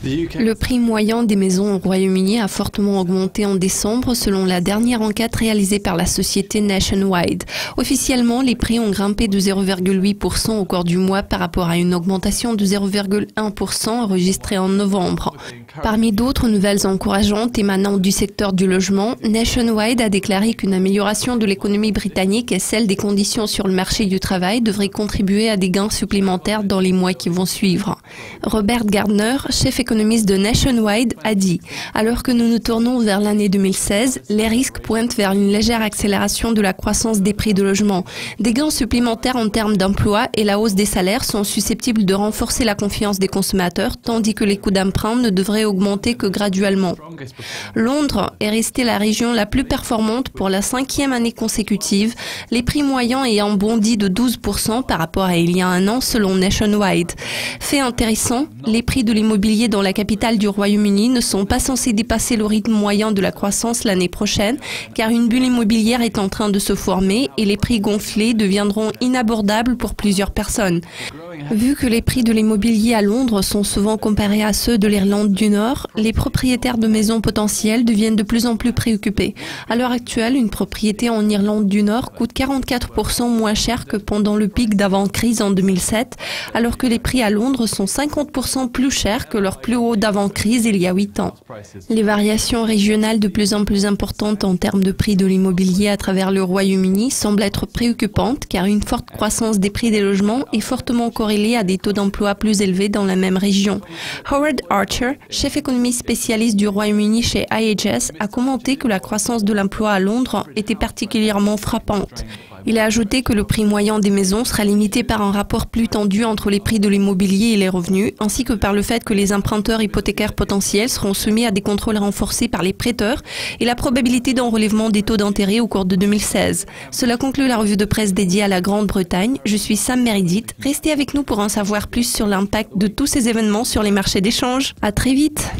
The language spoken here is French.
Le prix moyen des maisons au Royaume-Uni a fortement augmenté en décembre selon la dernière enquête réalisée par la société Nationwide. Officiellement, les prix ont grimpé de 0,8% au cours du mois par rapport à une augmentation de 0,1% enregistrée en novembre. Parmi d'autres nouvelles encourageantes émanant du secteur du logement, Nationwide a déclaré qu'une amélioration de l'économie britannique et celle des conditions sur le marché du travail devrait contribuer à des gains supplémentaires dans les mois qui vont suivre. Robert Gardner, chef économiste de Nationwide, a dit « Alors que nous nous tournons vers l'année 2016, les risques pointent vers une légère accélération de la croissance des prix de logement. Des gains supplémentaires en termes d'emploi et la hausse des salaires sont susceptibles de renforcer la confiance des consommateurs, tandis que les coûts d'emprunt ne devraient augmenter que graduellement. » Londres est restée la région la plus performante pour la 5e année consécutive, les prix moyens ayant bondi de 12% par rapport à il y a un an selon Nationwide. Fait intéressant, les prix de l'immobilier dans la capitale du Royaume-Uni ne sont pas censés dépasser le rythme moyen de la croissance l'année prochaine, car une bulle immobilière est en train de se former et les prix gonflés deviendront inabordables pour plusieurs personnes. Vu que les prix de l'immobilier à Londres sont souvent comparés à ceux de l'Irlande du Nord, les propriétaires de maisons potentielles deviennent de plus en plus préoccupés. À l'heure actuelle, une propriété en Irlande du Nord coûte 44% moins cher que pendant le pic d'avant-crise en 2007, alors que les prix à Londres sont 50% plus chers que leur plus haut d'avant-crise il y a 8 ans. Les variations régionales de plus en plus importantes en termes de prix de l'immobilier à travers le Royaume-Uni semblent être préoccupantes car une forte croissance des prix des logements est fortement corrélée à des taux d'emploi plus élevés dans la même région. Howard Archer, chef économiste spécialiste du Royaume-Uni chez IHS, a commenté que la croissance de l'emploi à Londres était particulièrement frappante. Il a ajouté que le prix moyen des maisons sera limité par un rapport plus tendu entre les prix de l'immobilier et les revenus, ainsi que par le fait que les emprunteurs hypothécaires potentiels seront soumis à des contrôles renforcés par les prêteurs et la probabilité d'un relèvement des taux d'intérêt au cours de 2016. Cela conclut la revue de presse dédiée à la Grande-Bretagne. Je suis Sam Meredith. Restez avec nous pour en savoir plus sur l'impact de tous ces événements sur les marchés d'échange. À très vite.